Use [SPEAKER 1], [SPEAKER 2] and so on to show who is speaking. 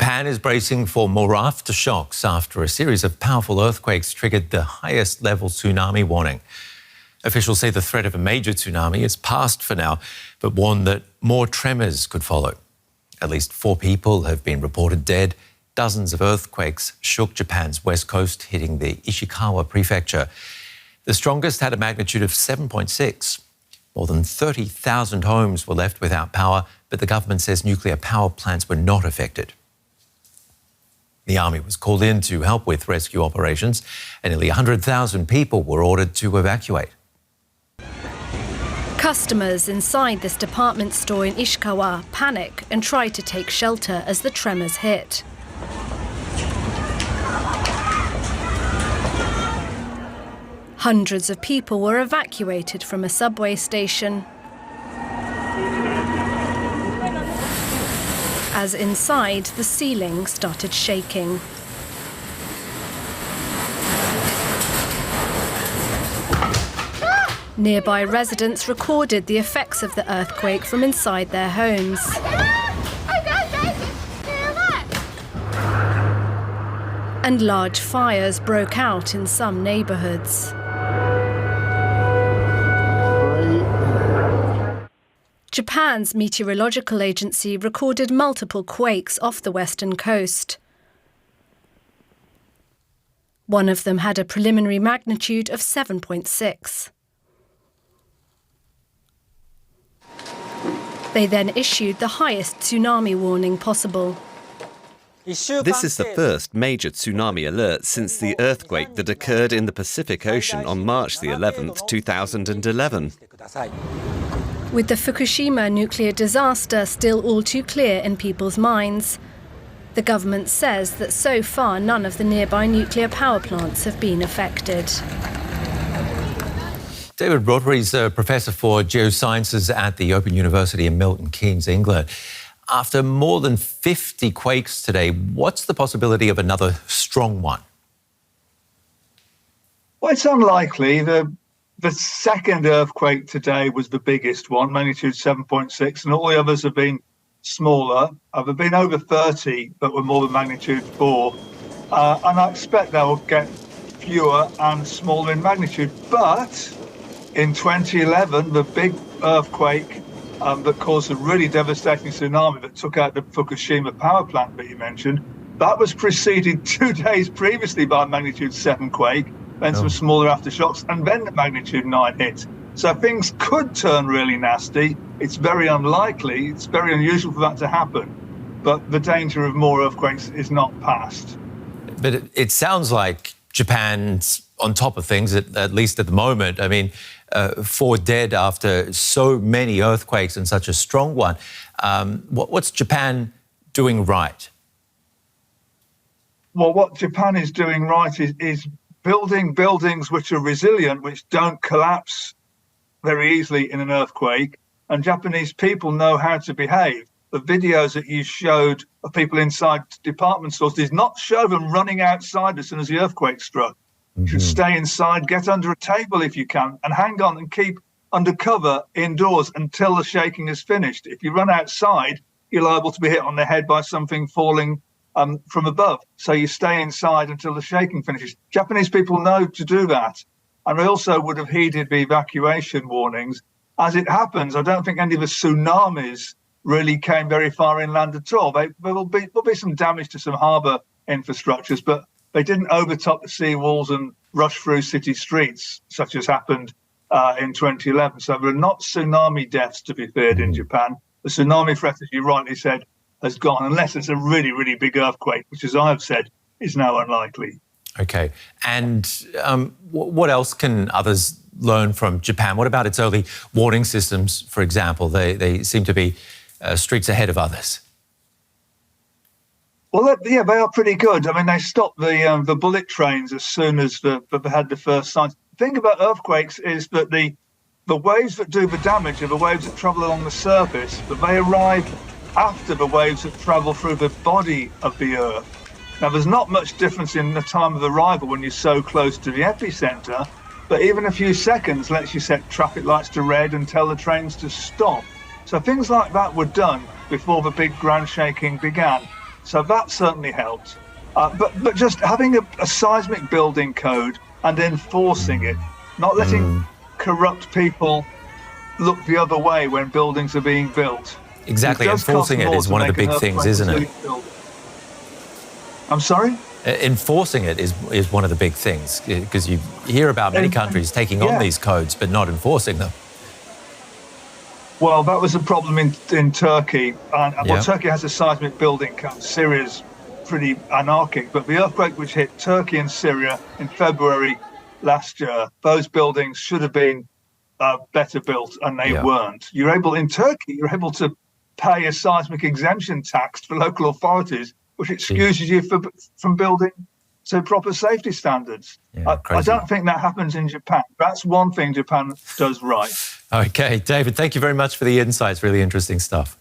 [SPEAKER 1] Japan is bracing for more aftershocks after a series of powerful earthquakes triggered the highest level tsunami warning. Officials say the threat of a major tsunami is past for now, but warn that more tremors could follow. At least 4 people have been reported dead. Dozens of earthquakes shook Japan's west coast, hitting the Ishikawa prefecture. The strongest had a magnitude of 7.6. More than 30,000 homes were left without power, but the government says nuclear power plants were not affected. The army was called in to help with rescue operations, and nearly 100,000 people were ordered to evacuate.
[SPEAKER 2] Customers inside this department store in Ishikawa panic and try to take shelter as the tremors hit. Hundreds of people were evacuated from a subway station. As inside, the ceiling started shaking. Nearby residents recorded the effects of the earthquake from inside their homes. And large fires broke out in some neighbourhoods. Japan's meteorological agency recorded multiple quakes off the western coast. One of them had a preliminary magnitude of 7.6. They then issued the highest tsunami warning possible.
[SPEAKER 3] This is the first major tsunami alert since the earthquake that occurred in the Pacific Ocean on March the 11th, 2011.
[SPEAKER 2] With the Fukushima nuclear disaster still all too clear in people's minds, the government says that so far none of the nearby nuclear power plants have been affected.
[SPEAKER 1] David Broadbury is a professor for geosciences at the Open University in Milton Keynes, England. After more than 50 quakes today, what's the possibility of another strong one?
[SPEAKER 4] Well, it's unlikely. The second earthquake today was the biggest one, magnitude 7.6, and all the others have been smaller. There have been over 30 that were more than magnitude 4. And I expect they will get fewer and smaller in magnitude. But in 2011, the big earthquake that caused a really devastating tsunami that took out the Fukushima power plant that you mentioned, that was preceded 2 days previously by a magnitude 7 quake, then some smaller aftershocks, and then the magnitude 9 hit. So things could turn really nasty. It's very unlikely, it's very unusual for that to happen, but the danger of more earthquakes is not past.
[SPEAKER 1] But it sounds like Japan's on top of things, at least at the moment. I mean, 4 dead after so many earthquakes and such a strong one. What's Japan doing right?
[SPEAKER 4] Well, what Japan is doing right is building buildings which are resilient, which don't collapse very easily in an earthquake. And Japanese people know how to behave. The videos that you showed of people inside department stores did not show them running outside as soon as the earthquake struck. You should stay inside, get under a table if you can, and hang on and keep under cover indoors until the shaking is finished. If you run outside, you're liable to be hit on the head by something falling from above. So you stay inside until the shaking finishes. Japanese people know to do that. And they also would have heeded the evacuation warnings. As it happens, I don't think any of the tsunamis really came very far inland at all. There will be some damage to some harbour infrastructures, but they didn't overtop the sea walls and rush through city streets, such as happened in 2011. So there are not tsunami deaths to be feared in Japan. The tsunami threat, as you rightly said, has gone, unless it's a really, really big earthquake, which, as I have said, is now unlikely.
[SPEAKER 1] OK. And what else can others learn from Japan? What about its early warning systems, for example? They seem to be streets ahead of others.
[SPEAKER 4] Well, yeah, they are pretty good. I mean, they stopped the bullet trains as soon as they had the first signs. The thing about earthquakes is that the waves that do the damage are the waves that travel along the surface, but they arrive after the waves that travel through the body of the Earth. Now, there's not much difference in the time of arrival when you're so close to the epicenter, but even a few seconds lets you set traffic lights to red and tell the trains to stop. So things like that were done before the big ground shaking began. So that certainly helped. But just having a seismic building code and enforcing it, not letting corrupt people look the other way when buildings are being built.
[SPEAKER 1] Exactly, enforcing it is one of the big things, isn't it?
[SPEAKER 4] I'm sorry?
[SPEAKER 1] Enforcing it is one of the big things, because you hear about many countries taking on these codes but not enforcing them.
[SPEAKER 4] Well, that was a problem in Turkey. Well, Turkey has a seismic building code. Syria's pretty anarchic, but the earthquake which hit Turkey and Syria in February last year, those buildings should have been better built, and they weren't. In Turkey, you're able to pay a seismic exemption tax for local authorities, which excuses you from building to proper safety standards. I don't think that happens in Japan. That's one thing Japan does right.
[SPEAKER 1] Okay, David, thank you very much for the insights. Really interesting stuff.